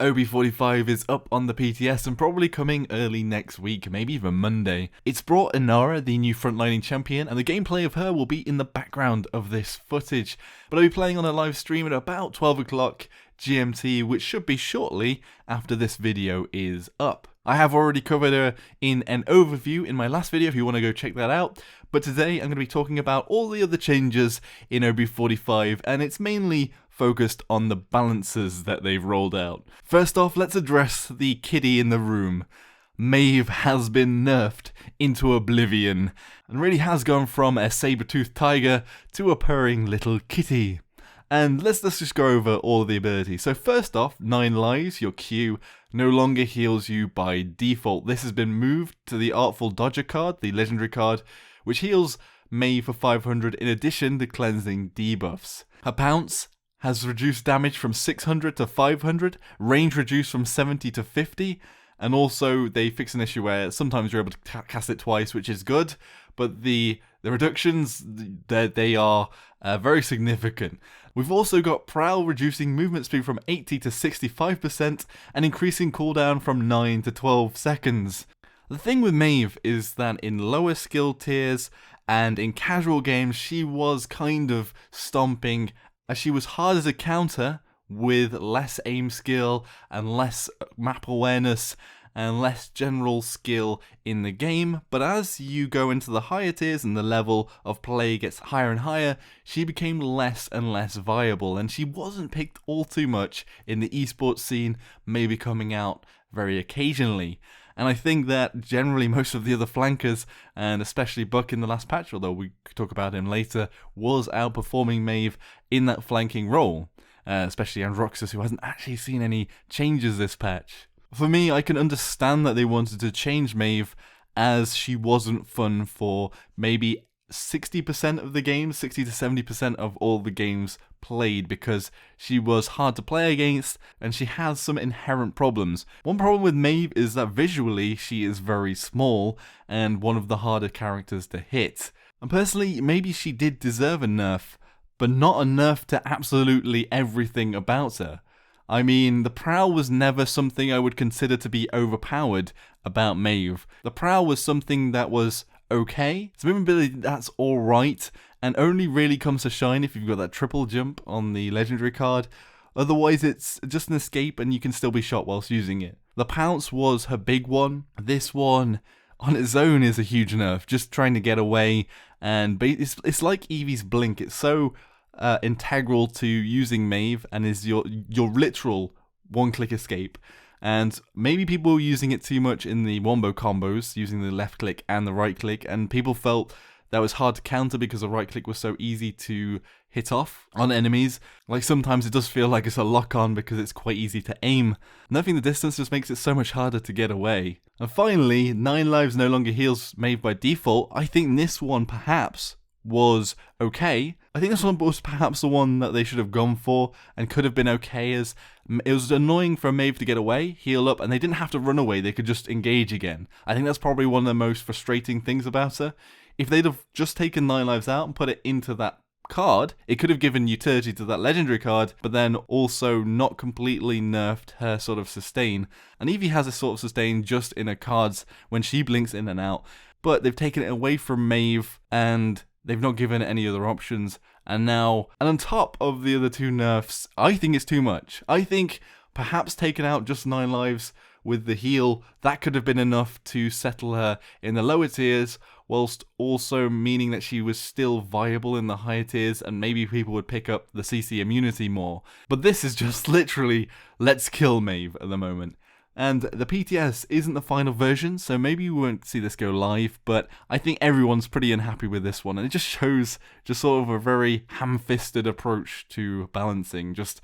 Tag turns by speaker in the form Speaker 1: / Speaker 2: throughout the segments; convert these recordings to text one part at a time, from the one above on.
Speaker 1: OB45 is up on the PTS and probably coming early next week, maybe even Monday. It's brought Inara, the new frontlining champion, and the gameplay of her will be in the background of this footage. But I'll be playing on a live stream at about 12 o'clock GMT, which should be shortly after this video is up. I have already covered her in an overview in my last video if you want to go check that out, but today I'm going to be talking about all the other changes in OB45, and it's mainly focused on the balances that they've rolled out. First off, let's address the kitty in the room. Maeve has been nerfed into oblivion, and really has gone from a saber-toothed tiger to a purring little kitty. And let's just go over all of the abilities. So first off, 9 lives, your Q, no longer heals you by default. This has been moved to the Artful Dodger card, the legendary card, which heals Maeve for 500 in addition to cleansing debuffs. Her Pounce has reduced damage from 600 to 500, range reduced from 70 to 50, and also they fix an issue where sometimes you're able to cast it twice, which is good, but the reductions, they are very significant. We've also got Prowl reducing movement speed from 80 to 65% and increasing cooldown from 9 to 12 seconds. The thing with Maeve is that in lower skill tiers and in casual games she was kind of stomping, as she was hard as a counter with less aim skill and less map awareness and less general skill in the game. But as you go into the higher tiers and the level of play gets higher and higher, she became less and less viable, and she wasn't picked all too much in the esports scene, maybe coming out very occasionally. And I think that generally most of the other flankers, and especially Buck in the last patch, although we could talk about him later, was outperforming Maeve in that flanking role, especially Androxus, who hasn't actually seen any changes this patch. For me, I can understand that they wanted to change Maeve, as she wasn't fun for maybe 60% of the games, 60 to 70% of all the games played, because she was hard to play against and she has some inherent problems. One problem with Maeve is that visually she is very small and one of the harder characters to hit. And personally, maybe she did deserve a nerf, but not a nerf to absolutely everything about her. I mean, the Prowl was never something I would consider to be overpowered about Maeve. The Prowl was something that was okay. It's a movement ability that's alright, and only really comes to shine if you've got that triple jump on the legendary card. Otherwise, it's just an escape and you can still be shot whilst using it. The Pounce was her big one. This one, on its own, is a huge nerf. Just trying to get away, and it's like Evie's blink. It's so integral to using Maeve and is your literal one-click escape. And maybe people were using it too much in the wombo combos, using the left click and the right click, and people felt that was hard to counter because the right click was so easy to hit off on enemies. Like sometimes it does feel like it's a lock on because it's quite easy to aim. Nerfing the distance just makes it so much harder to get away. And finally, 9 lives no longer heals Maeve by default. I think this one perhaps was okay. I think this one was perhaps the one that they should have gone for and could have been okay, as it was annoying for Maeve to get away, heal up, and they didn't have to run away, they could just engage again. I think that's probably one of the most frustrating things about her. If they'd have just taken 9 lives out and put it into that card, it could have given utility to that legendary card, but then also not completely nerfed her sort of sustain. And Evie has a sort of sustain just in her cards when she blinks in and out, but they've taken it away from Maeve and they've not given any other options. And on top of the other 2 nerfs, I think it's too much. I think perhaps taking out just 9 lives with the heal, that could have been enough to settle her in the lower tiers, whilst also meaning that she was still viable in the higher tiers, and maybe people would pick up the CC immunity more. But this is just literally, let's kill Maeve at the moment. And the PTS isn't the final version, so maybe we won't see this go live, but I think everyone's pretty unhappy with this one, and it just shows just sort of a very ham-fisted approach to balancing. Just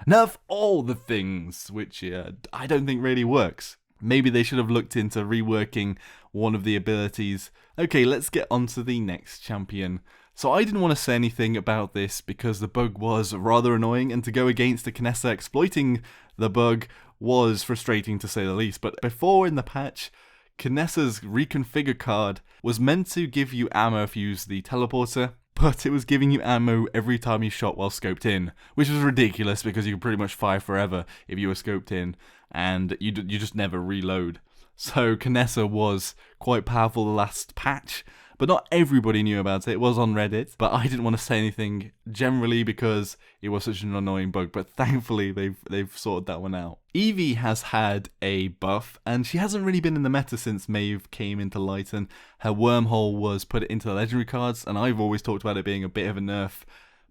Speaker 1: nerf all the things, which I don't think really works. Maybe they should have looked into reworking one of the abilities. Okay, let's get on to the next champion. So I didn't want to say anything about this because the bug was rather annoying, and to go against the Kinessa exploiting the bug was frustrating to say the least. But before in the patch, Kinessa's reconfigure card was meant to give you ammo if you use the teleporter, but it was giving you ammo every time you shot while scoped in, which was ridiculous because you could pretty much fire forever if you were scoped in, and you just never reload. So Kinessa was quite powerful the last patch, but not everybody knew about it. It was on Reddit, but I didn't want to say anything generally because it was such an annoying bug, but thankfully they've sorted that one out. Evie has had a buff, and she hasn't really been in the meta since Maeve came into light, and her wormhole was put into the legendary cards, and I've always talked about it being a bit of a nerf,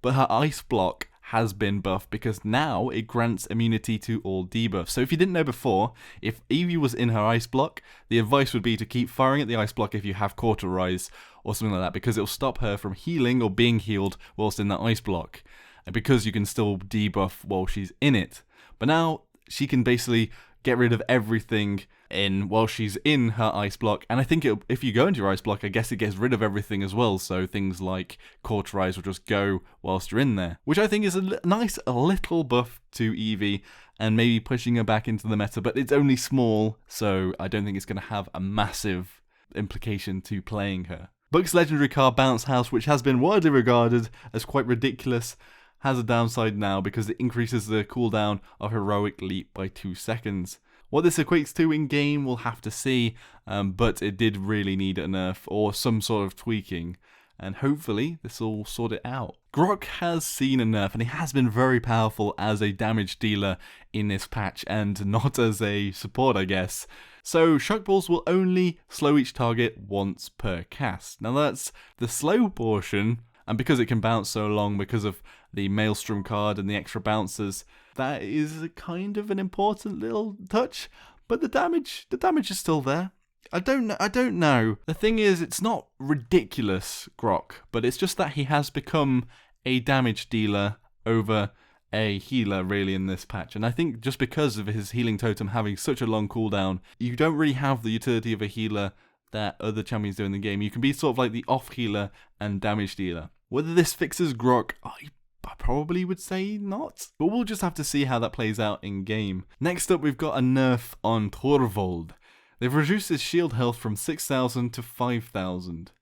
Speaker 1: but her ice block has been buffed because now it grants immunity to all debuffs. So if you didn't know before, if Evie was in her ice block, the advice would be to keep firing at the ice block if you have cauterize or something like that, because it'll stop her from healing or being healed whilst in that ice block, and because you can still debuff while she's in it. But now she can basically get rid of everything while she's in her ice block, and I think if you go into your ice block, I guess it gets rid of everything as well, so things like cauterize will just go whilst you're in there, which I think is a nice little buff to Evie and maybe pushing her back into the meta, but it's only small, so I don't think it's going to have a massive implication to playing her. Buck's legendary card Bounce House, which has been widely regarded as quite ridiculous, has a downside now because it increases the cooldown of Heroic Leap by 2 seconds. What this equates to in game, we'll have to see, but it did really need a nerf or some sort of tweaking, and hopefully this will sort it out. Grok has seen a nerf, and he has been very powerful as a damage dealer in this patch, and not as a support, I guess. So shock balls will only slow each target once per cast. Now that's the slow portion, and because it can bounce so long because of the Maelstrom card and the extra bouncers, that is kind of an important little touch, but the damage is still there. I don't know. The thing is, it's not ridiculous, Grok, but it's just that he has become a damage dealer over a healer really in this patch, and I think just because of his healing totem having such a long cooldown, you don't really have the utility of a healer that other champions do in the game. You can be sort of like the off healer and damage dealer. Whether this fixes Grok, I probably would say not, but we'll just have to see how that plays out in game. Next up, we've got a nerf on Torvald. They've reduced his shield health from 6,000 to 5,000.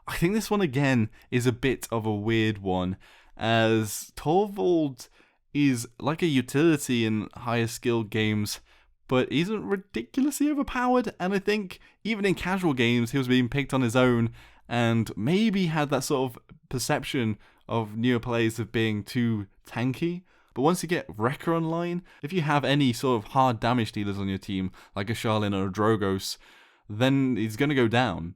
Speaker 1: I think this one again is a bit of a weird one, as Torvald is like a utility in higher skill games, but isn't ridiculously overpowered, and I think even in casual games he was being picked on his own, and maybe had that sort of perception of newer players of being too tanky. But once you get Wrecker online, if you have any sort of hard damage dealers on your team, like a Charlene or a Drogos, then he's going to go down.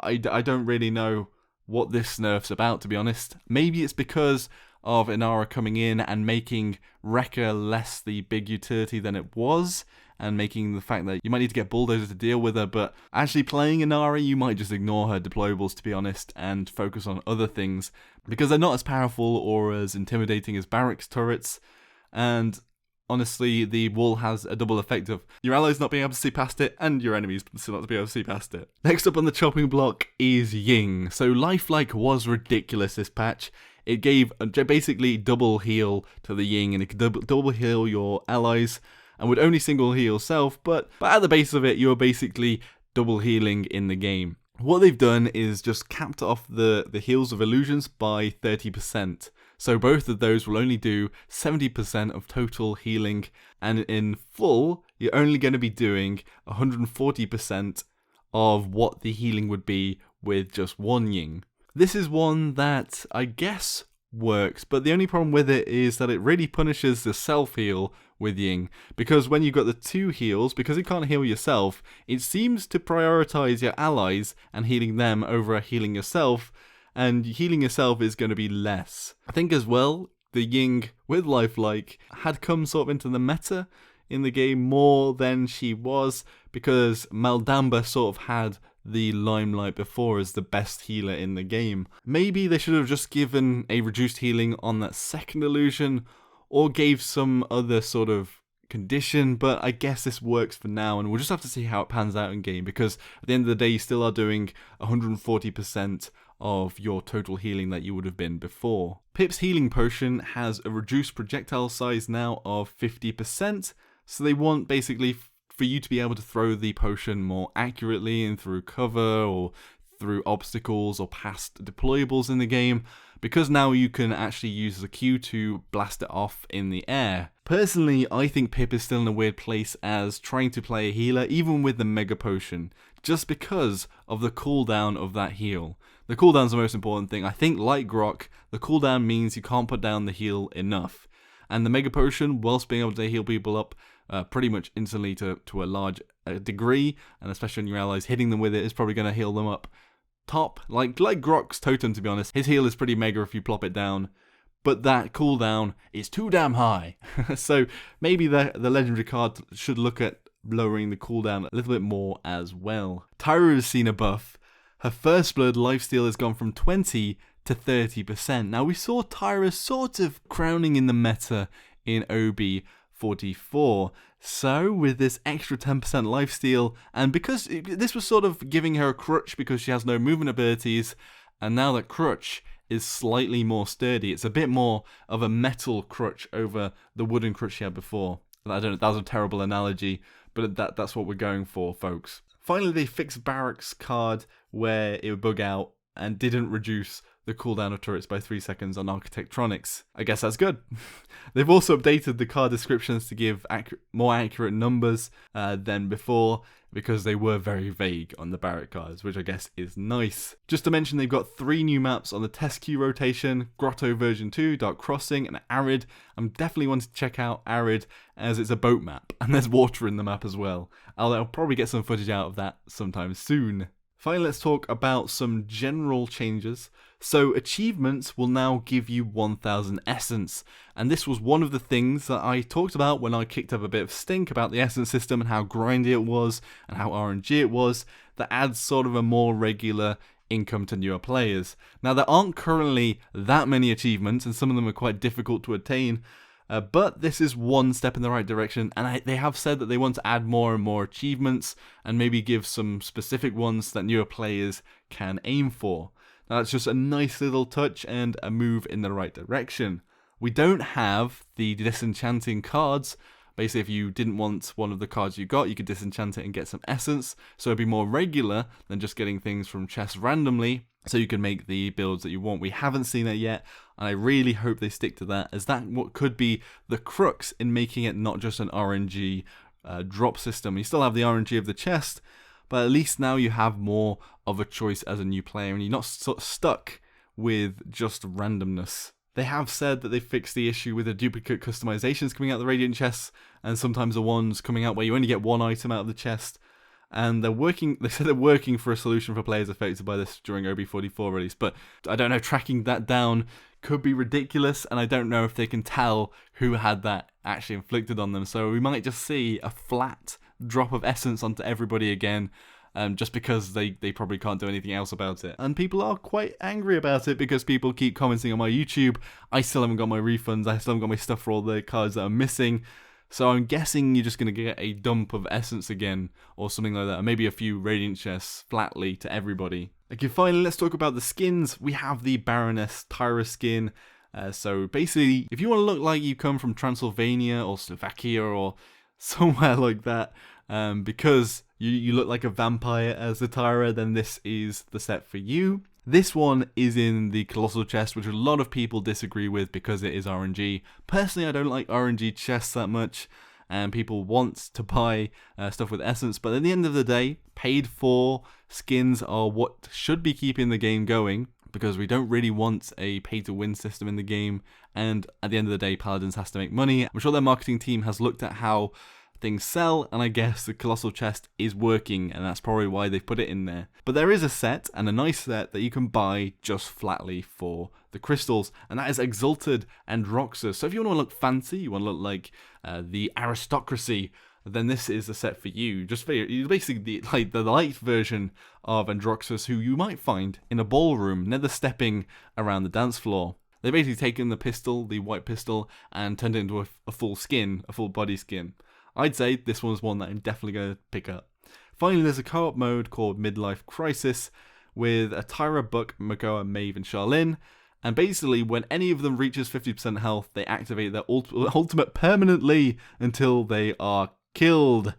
Speaker 1: I don't really know what this nerf's about, to be honest. Maybe it's because of Inara coming in and making Wrecker less the big utility than it was, and making the fact that you might need to get Bulldozer to deal with her, but actually playing Inara, you might just ignore her deployables, to be honest, and focus on other things, because they're not as powerful or as intimidating as Barik's turrets, and honestly, the wall has a double effect of your allies not being able to see past it, and your enemies still not to be able to see past it. Next up on the chopping block is Ying. So lifelike was ridiculous this patch. It gave basically double heal to the Ying, and it could double heal your allies, and would only single heal yourself, but at the base of it, you're basically double healing in the game. What they've done is just capped off the heals of illusions by 30%. So both of those will only do 70% of total healing, and in full, you're only going to be doing 140% of what the healing would be with just one Ying. This is one that I guess works, but the only problem with it is that it really punishes the self-heal with Ying, because when you've got the two heals, because you can't heal yourself, it seems to prioritize your allies and healing them over healing yourself, and healing yourself is going to be less. I think as well, the Ying with lifelike had come sort of into the meta in the game more than she was, because Maldamba sort of had the limelight before as the best healer in the game. Maybe they should have just given a reduced healing on that second illusion, or gave some other sort of condition, but I guess this works for now, and we'll just have to see how it pans out in game, because at the end of the day you still are doing 140% of your total healing that you would have been before. Pip's healing potion has a reduced projectile size now of 50%, so they want basically for you to be able to throw the potion more accurately and through cover or through obstacles or past deployables in the game, because now you can actually use the Q to blast it off in the air. Personally, I think Pip is still in a weird place as trying to play a healer, even with the Mega Potion, just because of the cooldown of that heal. The cooldown's the most important thing. I think, like Grok, the cooldown means you can't put down the heal enough. And the Mega Potion, whilst being able to heal people up pretty much instantly to a large degree, and especially when your allies hitting them with it, is probably going to heal them up top. Like Grok's totem, to be honest. His heal is pretty mega if you plop it down, but that cooldown is too damn high. So maybe the legendary card should look at lowering the cooldown a little bit more as well. Tyra has seen a buff. Her First Blood lifesteal has gone from 20 to 30%. Now we saw Tyra sort of crowning in the meta in OB44. So with this extra 10% lifesteal, and because this was sort of giving her a crutch because she has no movement abilities, and now that crutch is slightly more sturdy. It's a bit more of a metal crutch over the wooden crutch she had before. I don't know, that was a terrible analogy, but that's what we're going for, folks. Finally, they fixed Barik's card where it would bug out and didn't reduce the cooldown of turrets by 3 seconds on Architectronics. I guess that's good. They've also updated the card descriptions to give more accurate numbers than before, because they were very vague on the Barik cards, which I guess is nice. Just to mention, they've got 3 new maps on the test queue rotation: Grotto version 2, Dark Crossing, and Arid. I'm definitely wanting to check out Arid, as it's a boat map, and there's water in the map as well. I'll probably get some footage out of that sometime soon. Finally, let's talk about some general changes. So achievements will now give you 1000 essence, and this was one of the things that I talked about when I kicked up a bit of stink about the essence system and how grindy it was and how RNG it was. That adds sort of a more regular income to newer players. Now there aren't currently that many achievements, and some of them are quite difficult to attain, but this is one step in the right direction, and they have said that they want to add more and more achievements and maybe give some specific ones that newer players can aim for. Now that's just a nice little touch and a move in the right direction. We don't have the disenchanting cards. Basically, if you didn't want one of the cards you got, you could disenchant it and get some essence, so it'd be more regular than just getting things from chests randomly, so you can make the builds that you want. We haven't seen it yet, and I really hope they stick to that, as that what could be the crux in making it not just an RNG drop system. You still have the RNG of the chest, but at least now you have more of a choice as a new player, and you're not stuck with just randomness. They have said that they fixed the issue with the duplicate customizations coming out of the Radiant chests, and sometimes the ones coming out where you only get one item out of the chest. And they said they're working for a solution for players affected by this during OB44 release, but I don't know, tracking that down could be ridiculous, and I don't know if they can tell who had that actually inflicted on them. So we might just see a flat drop of essence onto everybody again, just because they probably can't do anything else about it. And people are quite angry about it because people keep commenting on my YouTube. I still haven't got my refunds, I still haven't got my stuff for all the cards that are missing. So I'm guessing you're just going to get a dump of essence again, or something like that, or maybe a few Radiant chests flatly to everybody. Okay, finally, let's talk about the skins. We have the Baroness Tyra skin. So basically, if you want to look like you come from Transylvania or Slovakia or somewhere like that, because you look like a vampire as the Tyra, then this is the set for you. This one is in the Colossal chest, which a lot of people disagree with because it is RNG. Personally, I don't like RNG chests that much, and people want to buy stuff with essence, but at the end of the day, paid for skins are what should be keeping the game going, because we don't really want a pay-to-win system in the game, and at the end of the day, Paladins has to make money. I'm sure their marketing team has looked at how things sell, and I guess the Colossal chest is working, and that's probably why they've put it in there. But there is a set, and a nice set, that you can buy just flatly for the crystals, and that is Exalted and Roxas. So if you want to look fancy, you want to look like the aristocracy, then this is the set for you. Just for basically the light version of Androxus, who you might find in a ballroom, never stepping around the dance floor. They've basically taken the pistol, the white pistol, and turned it into a full skin, a full body skin. I'd say this one's one that I'm definitely going to pick up. Finally, there's a co-op mode called Midlife Crisis with a Tyra, Buck, Magoa, Maeve, and Charlene. And basically, when any of them reaches 50% health, they activate their ultimate permanently until they are killed.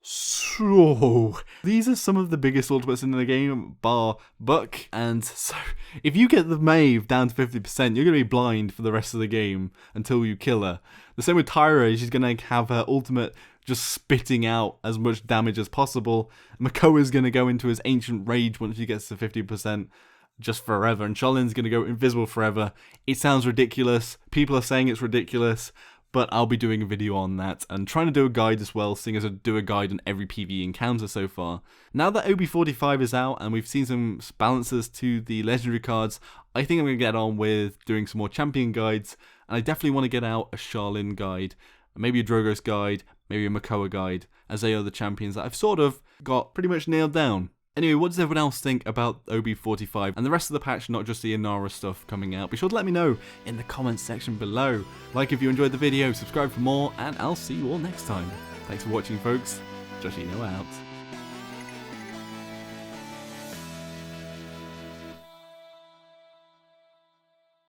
Speaker 1: So, these are some of the biggest ultimates in the game, bar Buck, and so if you get the Maeve down to 50%, you're going to be blind for the rest of the game until you kill her. The same with Tyra, she's going to have her ultimate just spitting out as much damage as possible. Makoa is going to go into his Ancient Rage once she gets to 50%. Just forever, and Charlin's going to go invisible forever. It sounds ridiculous, people are saying it's ridiculous, but I'll be doing a video on that, and trying to do a guide as well, seeing as I do a guide on every PvE encounter so far. Now that OB45 is out, and we've seen some balances to the legendary cards, I think I'm going to get on with doing some more champion guides, and I definitely want to get out a Charlin guide, maybe a Drogo's guide, maybe a Makoa guide, as they are the champions that I've sort of got pretty much nailed down. Anyway, what does everyone else think about OB45 and the rest of the patch, not just the Inara stuff coming out? Be sure to let me know in the comments section below. Like if you enjoyed the video, subscribe for more, and I'll see you all next time. Thanks for watching, folks. Joshino out.